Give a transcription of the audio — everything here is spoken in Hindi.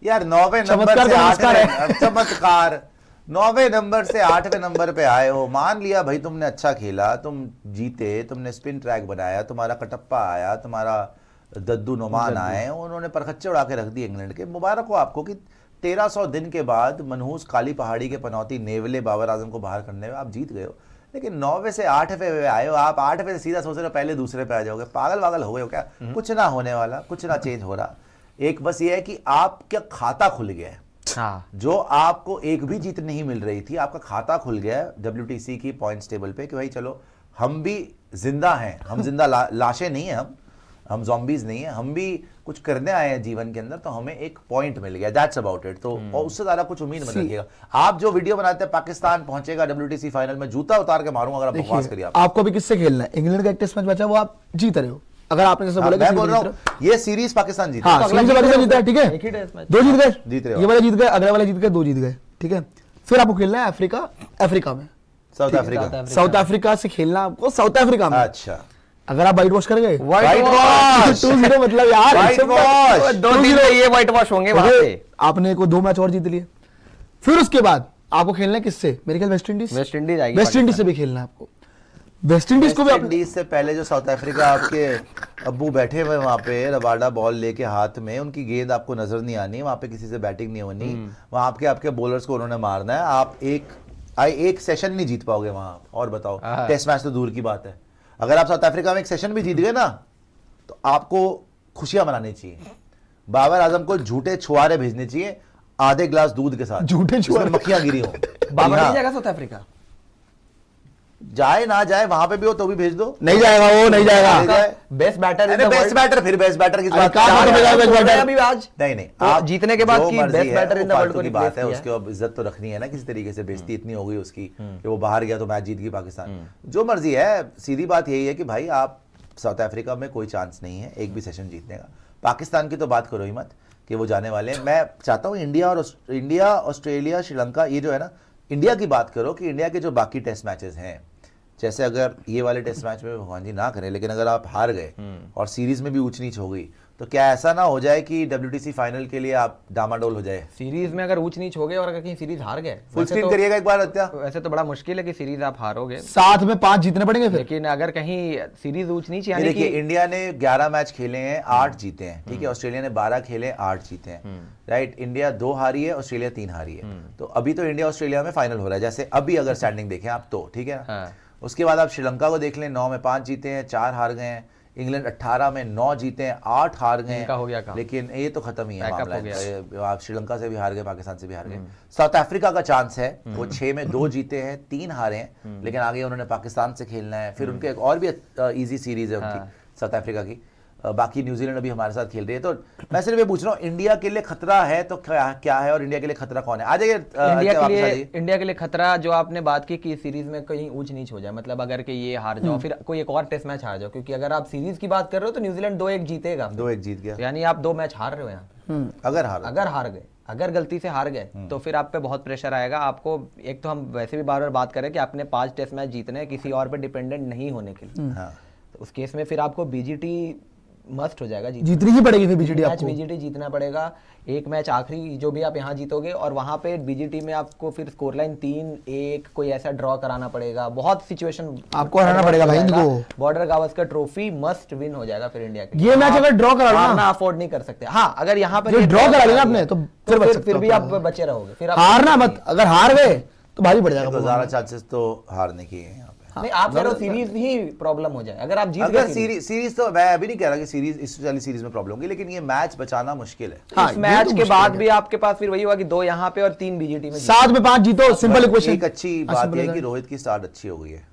यार 9वें नंबर से 8वें चमत्कार, 9वें नंबर से 8वें नंबर पे आए हो, मान लिया भाई तुमने अच्छा खेला, तुम जीते, तुमने स्पिन ट्रैक बनाया, तुम्हारा कटप्पा आया, तुम्हारा दद्दू नुमान आए, उन्होंने परखच्चे उड़ा के रख दिए इंग्लैंड के। मुबारक हो आपको कि 1300 दिन के बाद मनहूस काली पहाड़ी के पनौती नेवले बाबर आजम को बाहर करने में आप जीत गए हो। लेकिन 9वें से 8वें पे आए हो, आप 8वें से सीधा सोच रहे हो पहले दूसरे पे आ जाओगे। पागल वागल हो गए हो क्या? कुछ ना होने वाला, कुछ ना चेंज हो रहा। एक बस ये है कि आपका खाता खुल गया है। जो आपको एक भी जीत नहीं मिल रही थी, आपका खाता खुल गया है WTC की पॉइंट्स टेबल पे कि भाई चलो हम भी जिंदा हैं, हम जिंदा लाशें नहीं हैं, हम ज़ॉम्बीज नहीं है, हम भी कुछ करने आए हैं जीवन के अंदर, तो हमें एक पॉइंट मिल गया, दैट्स अबाउट इट। तो और उससे ज्यादा कुछ उम्मीद मत रखिएगा। आप जो वीडियो बनाते हैं पाकिस्तान पहुंचेगा WTC फाइनल में, जूता उतार के मारूंगा अगर आप बकवास करिए। आपको भी किससे खेलना है? इंग्लैंड का एक टेस्ट मैच बचा, वो आप जीत रहे हो। अगर आपने जैसे बोला, मैं बोल रहा हूँ ये सीरीज पाकिस्तान जीता, पाकिस्तान जीता है, ठीक है, दो जीत गए, जीत रहे हो, ये वाला जीत गए, अगले वाला जीत गए, दो जीत गए, ठीक है। फिर आपको खेलना है अफ्रीका में, साउथ अफ्रीका से खेलना आपको, साउथ अफ्रीका में। अच्छा, अगर आप व्हाइट वॉश कर गए, व्हाइट वॉश 2-0 मतलब यार, व्हाइट वॉश 2-0 ये व्हाइट वॉश होंगे वहां पे। आपने को 2 मैच और जीत लिए। फिर उसके बाद आपको खेलना है किससे? मेरे ख्याल वेस्ट इंडीज आएगी, वेस्ट इंडीज से भी खेलना है आपको। वेस्ट इंडीज को भी, इंडीज से पहले जो साउथ अफ्रीका, आपके अब्बू बैठे हुए वहां पे रबाडा बॉल लेके हाथ में, उनकी गेंद आपको नजर नहीं आनी, वहां पे किसी से बैटिंग नहीं होनी, वहां आपके बॉलर्स को उन्होंने मारना है। आप एक सेशन नहीं जीत पाओगे वहां। और बताओ, टेस्ट मैच तो दूर की बात है, अगर आप साउथ अफ्रीका में एक सेशन भी जीत गए ना, तो आपको खुशियां मनानी चाहिए। बाबर आजम को झूठे छुआरे भेजने चाहिए आधे ग्लास दूध के साथ, झूठे छुआरे, मक्खियां गिरी हो। बाबर नहीं जाएगा साउथ अफ्रीका, जाए ना जाए, वहां पे भी हो तो भी भेज दो। नहीं जाएगा, वो नहीं जाएगा। बेस्ट बैटर, बेस्ट बैटर, फिर बेस्ट बैटर की बात अभी आज नहीं, आप जीतने के बाद की best batter in the world को बात है, उसके अब इज्जत तो रखनी है ना किसी तरीके से। बेइज्जती इतनी हो गई उसकी कि वो बाहर गया तो मैच जीत गई पाकिस्तान। जो मर्जी है, सीधी बात यही है कि भाई आप साउथ अफ्रीका में कोई चांस नहीं है एक भी सेशन जीतने का। पाकिस्तान की तो बात करो ही मत कि वो जाने वाले हैं। मैं चाहता हूँ इंडिया, ऑस्ट्रेलिया, श्रीलंका, ये जो है ना, इंडिया की बात करो कि इंडिया के जो बाकी टेस्ट मैचेस हैं, जैसे अगर ये वाले टेस्ट मैच में भगवान जी ना करें, लेकिन अगर आप हार गए और सीरीज में भी ऊंच नीच हो गई, तो क्या ऐसा ना हो जाए कि WTC फाइनल के लिए आप डामाडोल हो जाए? सीरीज में अगर ऊंच नीच हो गए और अगर कहीं सीरीज हार गए, फुल स्क्रीन करिएगा एक बार हत्या। वैसे तो बड़ा मुश्किल है कि सीरीज आप हारोगे, साथ में 5 जीतने पड़ेंगे फिर। लेकिन अगर कहीं सीरीज ऊंच नीच, यानी देखिए इंडिया ने 11 मैच खेले हैं, 8 जीते हैं, ठीक है। ऑस्ट्रेलिया ने 12 खेले, 8 जीते हैं, राइट। इंडिया 2 हारी है, ऑस्ट्रेलिया 3 हारी है। तो अभी तो इंडिया ऑस्ट्रेलिया में फाइनल हो रहा है, जैसे अभी अगर स्टैंडिंग देखें आप तो, ठीक है। उसके बाद आप श्रीलंका को देख लें, 9 में 5 जीते हैं, 4 हार गए हैं। इंग्लैंड 18 में 9 जीते हैं, 8 हार गए हैं। लेकिन ये तो खत्म ही है मामला, आप श्रीलंका से भी हार गए, पाकिस्तान से भी हार गए। साउथ अफ्रीका का चांस है, वो 6 में 2 जीते हैं, 3 हारे हैं, लेकिन आगे उन्होंने पाकिस्तान से खेलना है। फिर उनके एक और भी इजी सीरीज है उनकी साउथ अफ्रीका की। बाकी न्यूजीलैंड अभी हमारे साथ खेल रही है। तो मैं सिर्फ ये पूछ रहा हूँ, इंडिया के लिए खतरा है तो क्या है, और इंडिया के लिए खतरा कौन है? आ जाइए। इंडिया के लिए खतरा, जो आपने बात की कि सीरीज में कहीं ऊंच नीच हो जाए, मतलब अगर कि ये हार जाओ, फिर कोई एक और टेस्ट मैच हार जाओ, क्योंकि अगर आप सीरीज की बात कर रहे हो तो न्यूजीलैंड 2-1 जीतेगा, 2-1 जीत गया, यानी आप 2 मैच हार रहे हो यहाँ। अगर हार गए, अगर गलती से हार गए, तो फिर आप पे बहुत प्रेशर आएगा। आपको एक तो हम वैसे भी बार बार बात करें कि आपने 5 टेस्ट मैच जीतने हैं किसी और पे डिपेंडेंट नहीं होने के लिए। तो उस केस में फिर आपको BGT मस्ट हो जाएगा, जीतनी ही पड़ेगी। फिर BGT जीतना पड़ेगा। एक मैच आखिरी जो भी आप यहाँ जीतोगे, और वहां पे BGT में आपको फिर स्कोर लाइन 3-1 कोई ऐसा ड्रॉ कराना पड़ेगा। बहुत सिचुएशन आपको हराना पड़ेगा भाई इनको। Border Gavaskar trophy must win हो जाएगा फिर इंडिया के। ये मैच अगर ड्रॉ करा लेना, अफोर्ड नहीं कर सकते। हाँ, अगर यहाँ पे ड्रॉ करा लेना आपने, तो फिर भी आप बचे रहोगे। फिर हारना मत, अगर हार गए तो भारी पड़ जाएगा। तो ज्यादा चांसेस तो हारने की है। नहीं, आप कह रहे हो सीरीज ही प्रॉब्लम हो जाए अगर आप जीत गए। सीरीज तो मैं अभी नहीं कह रहा कि सीरीज इस वाली सीरीज में प्रॉब्लम होगी, लेकिन ये मैच बचाना मुश्किल है। हाँ, इस मैच के बाद भी आपके पास फिर वही हुआ कि 2 यहाँ पे और 3 BGT में, 7 में 5 जीतो। Simple equation. एक अच्छी बात है कि रोहित की स्टार्ट अच्छी हो गई है।